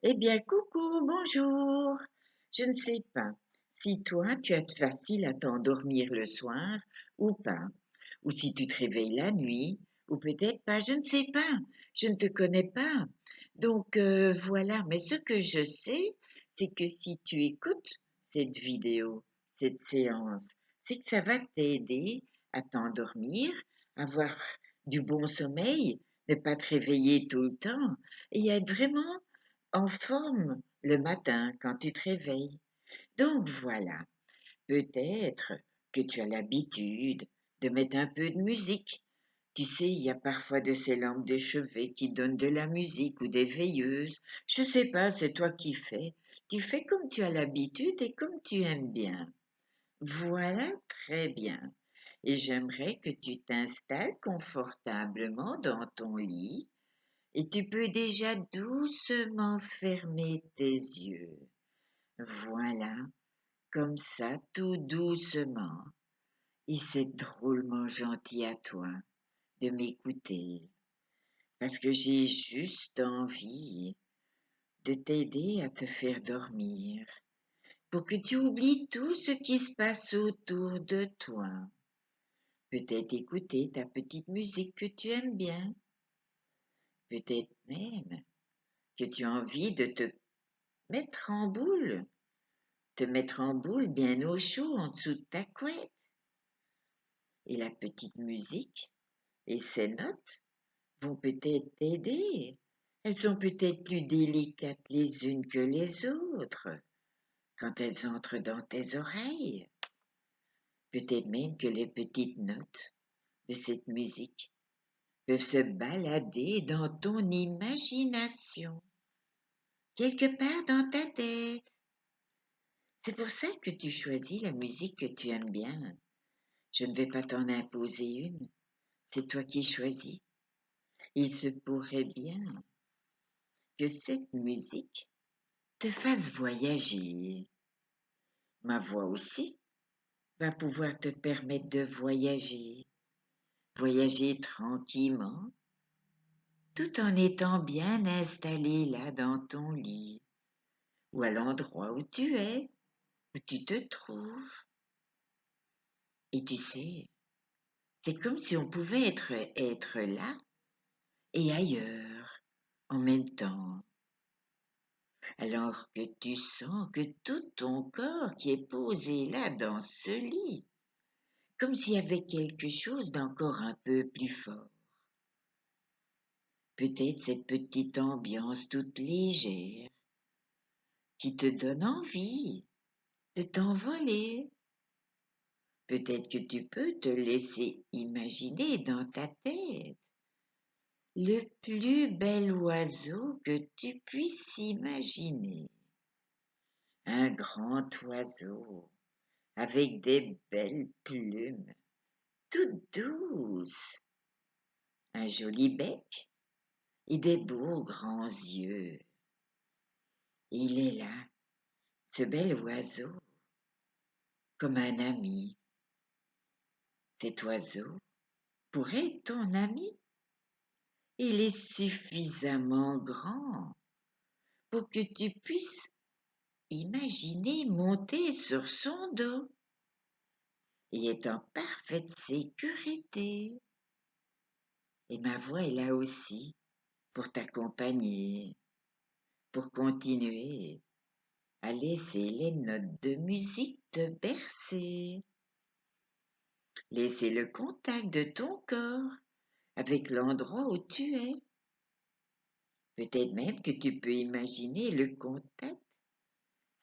Eh bien, coucou, bonjour. Je ne sais pas si toi, tu as facile à t'endormir le soir ou pas, ou si tu te réveilles la nuit, ou peut-être pas, je ne sais pas, je ne te connais pas. Donc voilà, mais ce que je sais, c'est que si tu écoutes cette vidéo, cette séance, c'est que ça va t'aider à t'endormir, à avoir du bon sommeil, ne pas te réveiller tout le temps et à être vraiment en forme le matin quand tu te réveilles. Donc voilà, peut-être que tu as l'habitude de mettre un peu de musique. Tu sais, il y a parfois de ces lampes de chevet qui donnent de la musique ou des veilleuses. Je sais pas, c'est toi qui fais. Tu fais comme tu as l'habitude et comme tu aimes bien. Voilà, très bien. Et j'aimerais que tu t'installes confortablement dans ton lit et tu peux déjà doucement fermer tes yeux. Voilà, comme ça, tout doucement. Et c'est drôlement gentil à toi de m'écouter, parce que j'ai juste envie de t'aider à te faire dormir, pour que tu oublies tout ce qui se passe autour de toi. Peut-être écouter ta petite musique que tu aimes bien, peut-être même que tu as envie de mettre en boule te mettre en boule bien au chaud en dessous de ta couette. Et la petite musique et ses notes vont peut-être t'aider. Elles sont peut-être plus délicates les unes que les autres quand elles entrent dans tes oreilles. Peut-être même que les petites notes de cette musique peuvent se balader dans ton imagination, quelque part dans ta tête. C'est pour ça que tu choisis la musique que tu aimes bien. Je ne vais pas t'en imposer une, c'est toi qui choisis. Il se pourrait bien que cette musique te fasse voyager. Ma voix aussi va pouvoir te permettre de voyager, voyager tranquillement, tout en étant bien installé là dans ton lit, ou à l'endroit où tu es, où tu te trouves. Et tu sais, c'est comme si on pouvait être là et ailleurs en même temps. Alors que tu sens que tout ton corps qui est posé là dans ce lit, comme s'il y avait quelque chose d'encore un peu plus fort. Peut-être cette petite ambiance toute légère qui te donne envie de t'envoler. Peut-être que tu peux te laisser imaginer dans ta tête le plus bel oiseau que tu puisses imaginer. Un grand oiseau avec des belles plumes, toutes douces, un joli bec et des beaux grands yeux. Il est là, ce bel oiseau, comme un ami. Cet oiseau pourrait être ton ami. Il est suffisamment grand pour que tu puisses imaginer monter sur son dos et être en parfaite sécurité. Et ma voix est là aussi pour t'accompagner, pour continuer à laisser les notes de musique te bercer. Laisser le contact de ton corps avec l'endroit où tu es. Peut-être même que tu peux imaginer le contact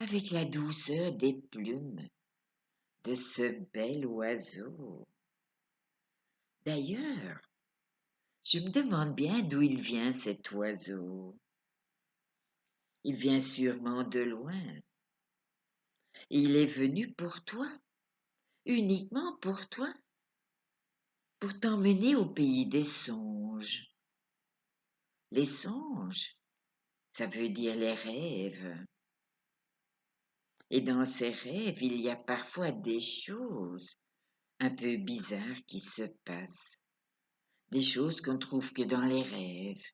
avec la douceur des plumes de ce bel oiseau. D'ailleurs, je me demande bien d'où il vient cet oiseau. Il vient sûrement de loin. Il est venu pour toi, uniquement pour toi, pour t'emmener au pays des songes. Les songes, ça veut dire les rêves. Et dans ces rêves, il y a parfois des choses un peu bizarres qui se passent, des choses qu'on trouve que dans les rêves.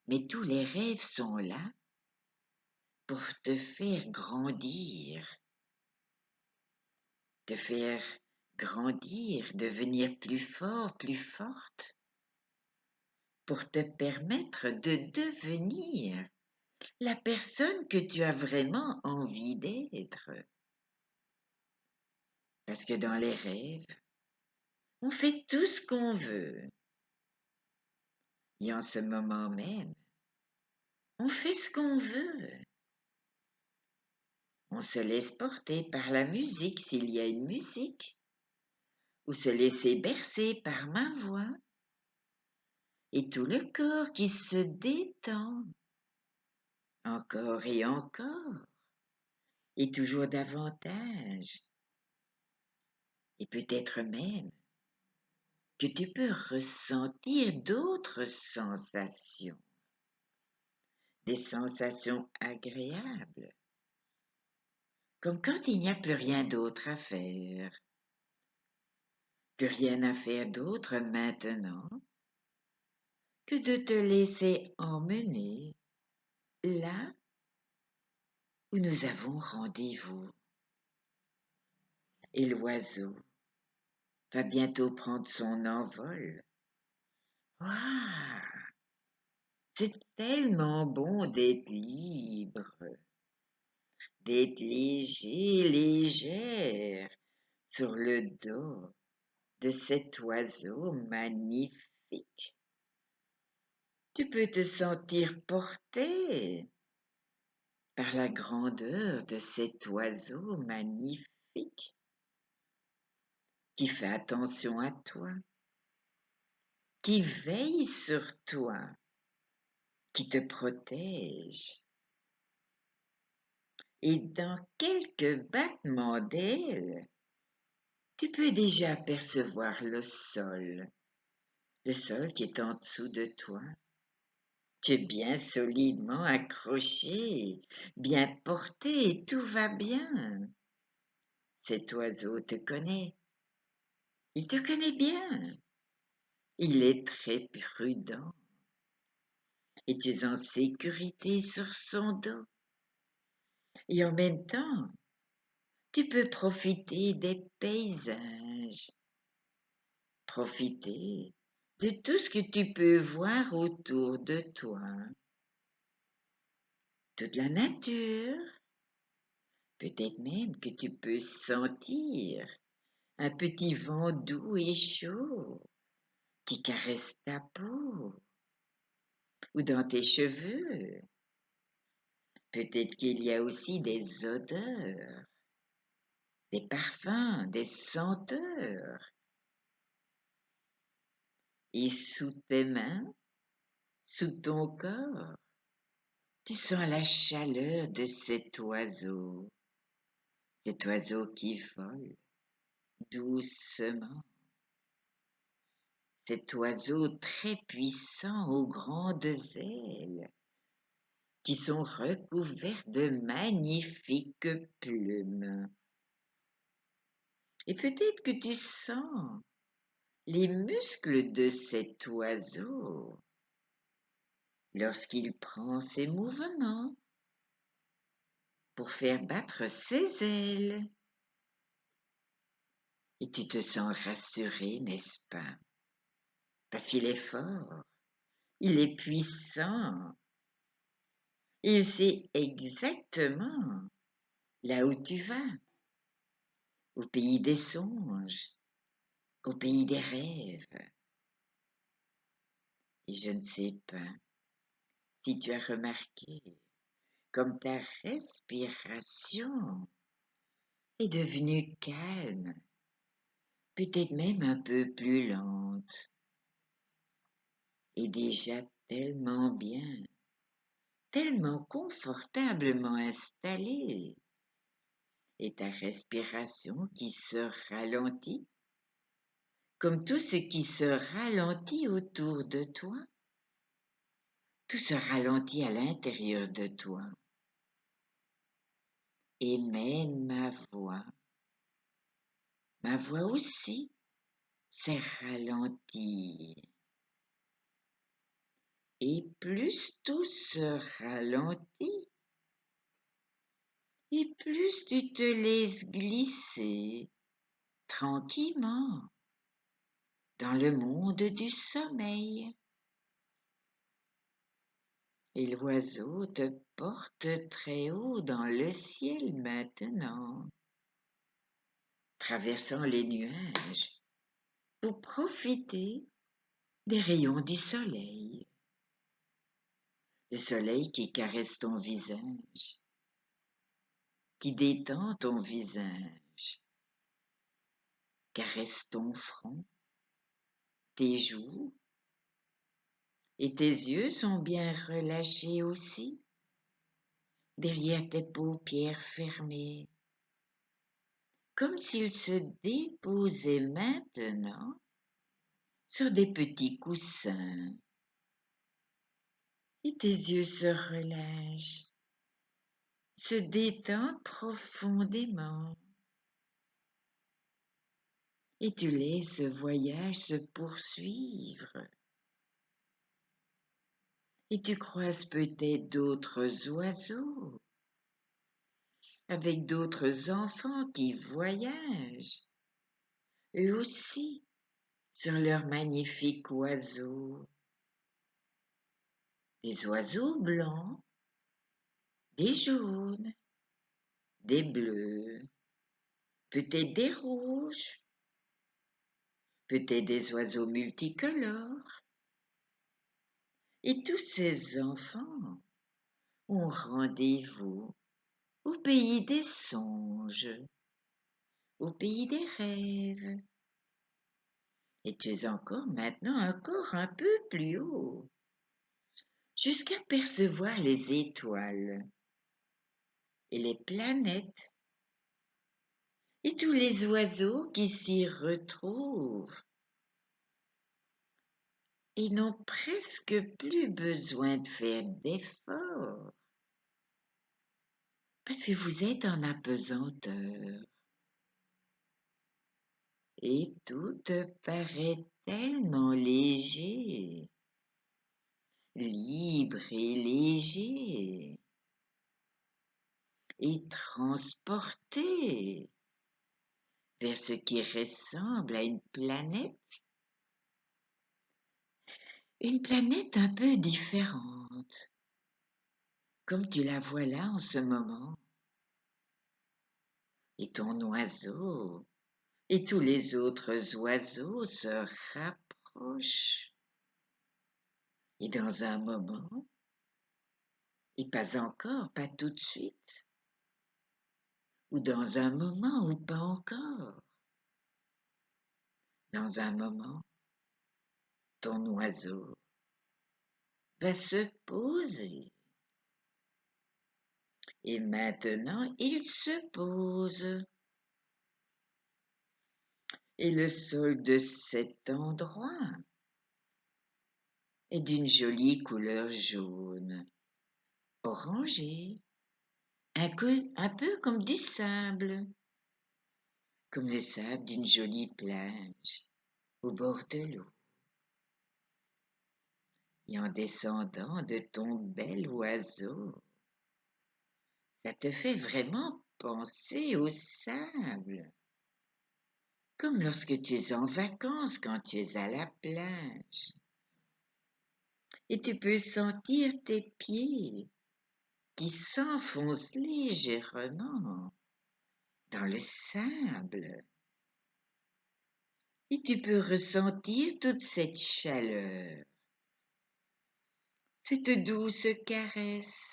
Mais tous les rêves sont là pour te faire grandir, devenir plus fort, plus forte, pour te permettre de devenir la personne que tu as vraiment envie d'être. Parce que dans les rêves, on fait tout ce qu'on veut. Et en ce moment même, on fait ce qu'on veut. On se laisse porter par la musique s'il y a une musique, ou se laisser bercer par ma voix, et tout le corps qui se détend, encore et encore, et toujours davantage. Et peut-être même que tu peux ressentir d'autres sensations, des sensations agréables, comme quand il n'y a plus rien d'autre à faire, plus rien à faire d'autre maintenant que de te laisser emmener là où nous avons rendez-vous. Et l'oiseau va bientôt prendre son envol. Waouh! C'est tellement bon d'être libre, d'être léger, légère sur le dos de cet oiseau magnifique. Tu peux te sentir porté par la grandeur de cet oiseau magnifique qui fait attention à toi, qui veille sur toi, qui te protège. Et dans quelques battements d'ailes, tu peux déjà percevoir le sol qui est en dessous de toi. Tu es bien solidement accroché, bien porté et tout va bien. Cet oiseau te connaît. Il te connaît bien. Il est très prudent. Et tu es en sécurité sur son dos. Et en même temps, tu peux profiter des paysages. Profiter de tout ce que tu peux voir autour de toi. Toute la nature. Peut-être même que tu peux sentir un petit vent doux et chaud qui caresse ta peau ou dans tes cheveux. Peut-être qu'il y a aussi des odeurs, des parfums, des senteurs. Et sous tes mains, sous ton corps, tu sens la chaleur de cet oiseau qui vole doucement, cet oiseau très puissant aux grandes ailes qui sont recouvertes de magnifiques plumes. Et peut-être que tu sens les muscles de cet oiseau lorsqu'il prend ses mouvements pour faire battre ses ailes. Et tu te sens rassuré, n'est-ce pas? Parce qu'il est fort, il est puissant, il sait exactement là où tu vas, au pays des songes, au pays des rêves. Et je ne sais pas si tu as remarqué comme ta respiration est devenue calme, peut-être même un peu plus lente, et déjà tellement bien, tellement confortablement installée, et ta respiration qui se ralentit, comme tout ce qui se ralentit autour de toi, tout se ralentit à l'intérieur de toi. Et même ma voix aussi s'est ralentie. Et plus tout se ralentit, et plus tu te laisses glisser tranquillement dans le monde du sommeil. Et l'oiseau te porte très haut dans le ciel maintenant, traversant les nuages pour profiter des rayons du soleil. Le soleil qui caresse ton visage, qui détend ton visage, caresse ton front, tes joues, et tes yeux sont bien relâchés aussi, derrière tes paupières fermées, comme s'ils se déposaient maintenant sur des petits coussins. Et tes yeux se relâchent, se détendent profondément. Et tu laisses ce voyage se poursuivre. Et tu croises peut-être d'autres oiseaux, avec d'autres enfants qui voyagent, eux aussi, sur leurs magnifiques oiseaux. Des oiseaux blancs, des jaunes, des bleus, peut-être des rouges, peut-être des oiseaux multicolores. Et tous ces enfants ont rendez-vous au pays des songes, au pays des rêves. Et tu es encore maintenant un peu plus haut, jusqu'à percevoir les étoiles et les planètes et tous les oiseaux qui s'y retrouvent et n'ont presque plus besoin de faire d'efforts parce que vous êtes en apesanteur et tout te paraît tellement léger, libre et léger et transporté vers ce qui ressemble à une planète un peu différente, comme tu la vois là en ce moment. Et ton oiseau et tous les autres oiseaux se rapprochent. Et dans un moment, et pas encore, pas tout de suite, ou dans un moment ou pas encore, dans un moment, ton oiseau va se poser. Et maintenant, il se pose. Et le sol de cet endroit est d'une jolie couleur jaune, orangée, un peu comme du sable, comme le sable d'une jolie plage au bord de l'eau. Et en descendant de ton bel oiseau, ça te fait vraiment penser au sable, comme lorsque tu es en vacances quand tu es à la plage. Et tu peux sentir tes pieds qui s'enfoncent légèrement dans le sable. Et tu peux ressentir toute cette chaleur, cette douce caresse.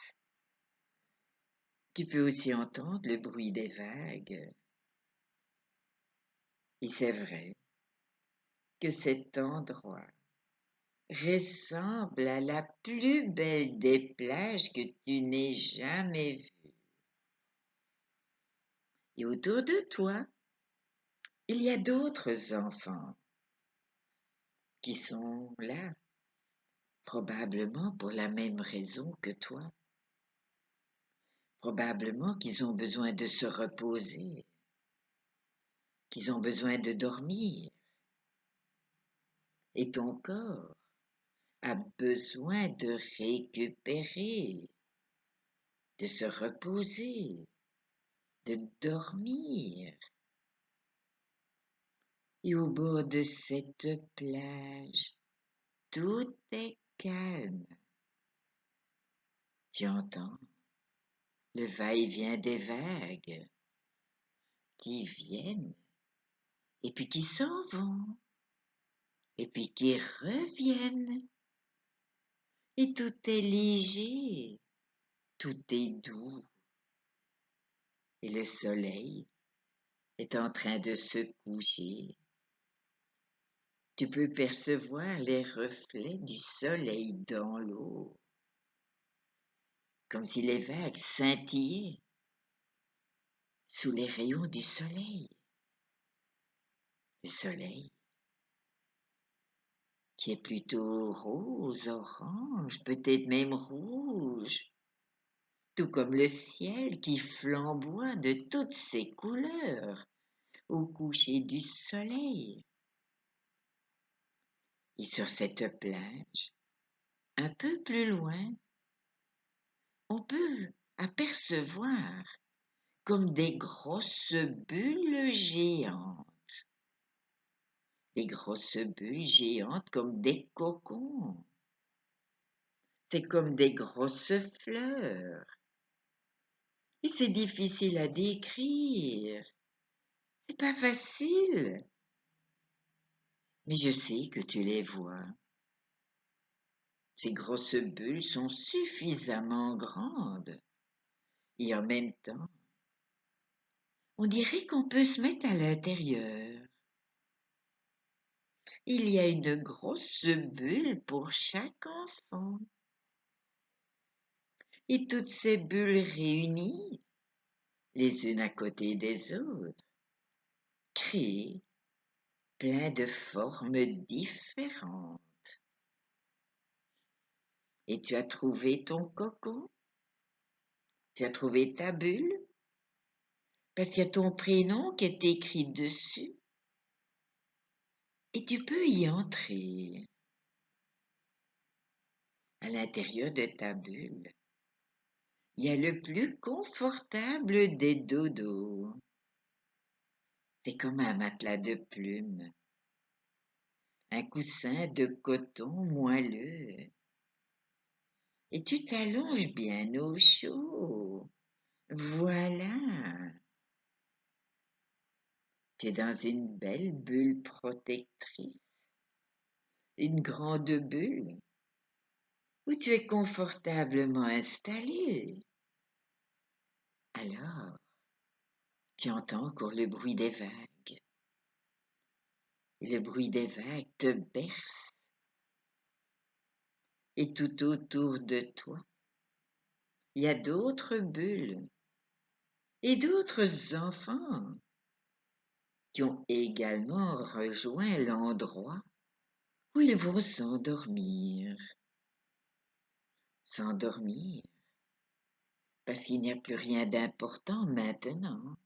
Tu peux aussi entendre le bruit des vagues. Et c'est vrai que cet endroit ressemble à la plus belle des plages que tu n'aies jamais vues. Et autour de toi, il y a d'autres enfants qui sont là, probablement pour la même raison que toi. Probablement qu'ils ont besoin de se reposer, qu'ils ont besoin de dormir. Et ton corps a besoin de récupérer, de se reposer, de dormir. Et au bord de cette plage, tout est calme. Tu entends le va-et-vient des vagues qui viennent et puis qui s'en vont et puis qui reviennent. Et tout est léger, tout est doux. Et le soleil est en train de se coucher. Tu peux percevoir les reflets du soleil dans l'eau, comme si les vagues scintillaient sous les rayons du soleil. Le soleil qui est plutôt rose, orange, peut-être même rouge, tout comme le ciel qui flamboie de toutes ses couleurs au coucher du soleil. Et sur cette plage, un peu plus loin, on peut apercevoir comme des grosses bulles géantes. Des grosses bulles géantes comme des cocons. C'est comme des grosses fleurs. Et c'est difficile à décrire. C'est pas facile. Mais je sais que tu les vois. Ces grosses bulles sont suffisamment grandes. Et en même temps, on dirait qu'on peut se mettre à l'intérieur. Il y a une grosse bulle pour chaque enfant. Et toutes ces bulles réunies, les unes à côté des autres, créent plein de formes différentes. Et tu as trouvé ton cocon? Tu as trouvé ta bulle? Parce qu'il y a ton prénom qui est écrit dessus. Et tu peux y entrer. À l'intérieur de ta bulle, il y a le plus confortable des dodos. C'est comme un matelas de plumes, un coussin de coton moelleux. Et tu t'allonges bien au chaud. Voilà. Tu es dans une belle bulle protectrice, une grande bulle où tu es confortablement installé. Alors, tu entends encore le bruit des vagues. Et le bruit des vagues te berce. Et tout autour de toi, il y a d'autres bulles et d'autres enfants qui ont également rejoint l'endroit où ils vont s'endormir. S'endormir parce qu'il n'y a plus rien d'important maintenant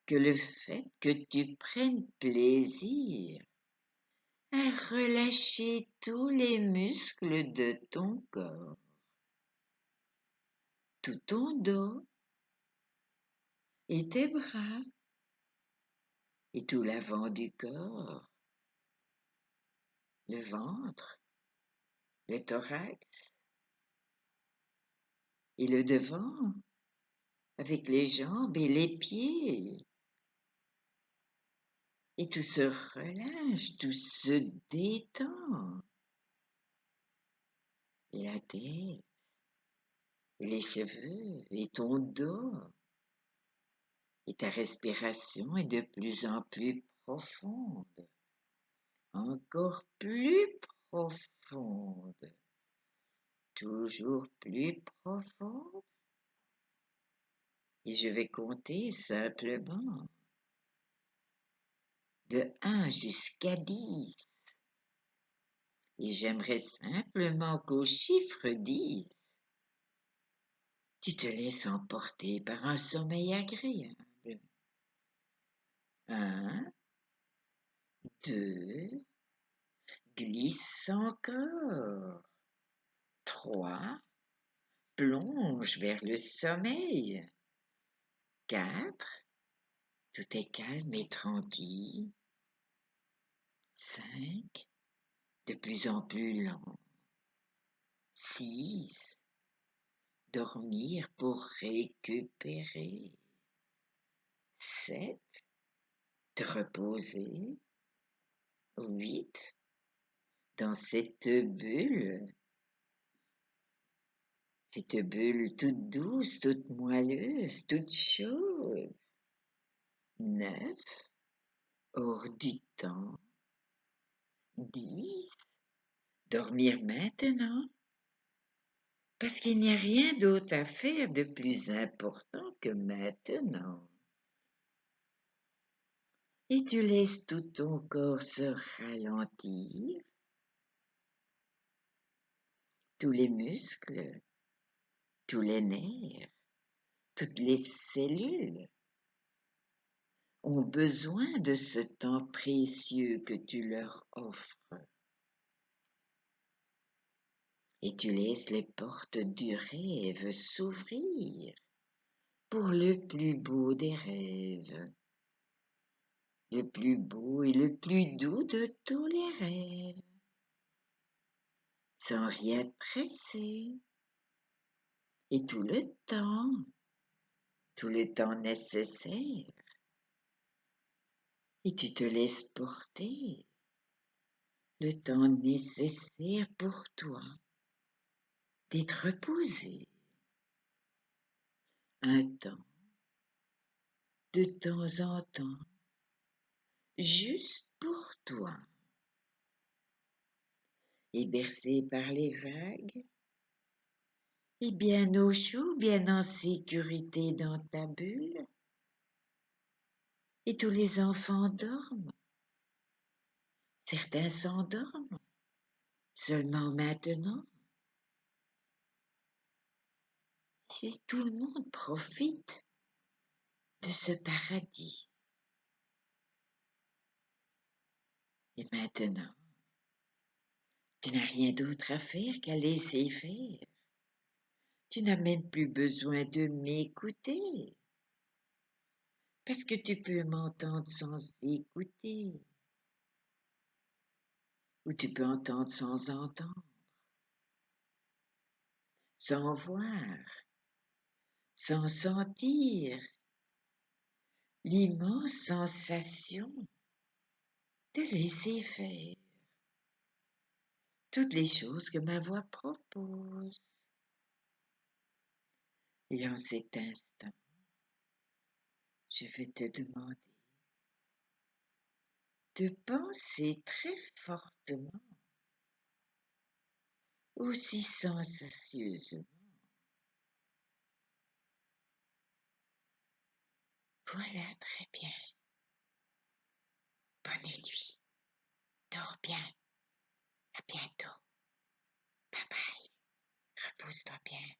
que le fait que tu prennes plaisir à relâcher tous les muscles de ton corps, tout ton dos et tes bras et tout l'avant du corps, le ventre, le thorax et le devant avec les jambes et les pieds. Et tout se relâche, tout se détend. Et la tête, et les cheveux, et ton dos. Et ta respiration est de plus en plus profonde, encore plus profonde, toujours plus profonde. Et je vais compter simplement de 1 jusqu'à 10. Et j'aimerais simplement qu'au chiffre 10, tu te laisses emporter par un sommeil agréable. 1, 2, glisse encore. 3, plonge vers le sommeil. 4, tout est calme et tranquille. 5, de plus en plus lent. 6, dormir pour récupérer. 7, te reposer. 8, dans cette bulle toute douce, toute moelleuse, toute chaude. 9, hors du temps. 10, dormir maintenant, parce qu'il n'y a rien d'autre à faire de plus important que maintenant. Et tu laisses tout ton corps se ralentir, tous les muscles, tous les nerfs, toutes les cellules ont besoin de ce temps précieux que tu leur offres. Et tu laisses les portes du rêve s'ouvrir pour le plus beau des rêves, le plus beau et le plus doux de tous les rêves, sans rien presser, et tout le temps nécessaire, et tu te laisses porter, le temps nécessaire pour toi d'être reposé, un temps, de temps en temps, juste pour toi, et bercé par les vagues, et bien au chaud, bien en sécurité dans ta bulle, et tous les enfants dorment. Certains s'endorment seulement maintenant, et tout le monde profite de ce paradis. Et maintenant, tu n'as rien d'autre à faire qu'à laisser faire. Tu n'as même plus besoin de m'écouter, parce que tu peux m'entendre sans écouter, ou tu peux entendre sans entendre, sans voir, sans sentir l'immense sensation de laisser faire toutes les choses que ma voix propose. Et en cet instant, je vais te demander de penser très fortement, aussi sensatieusement. Voilà, très bien. Bonne nuit. Dors bien. À bientôt. Bye bye. Repose-toi bien.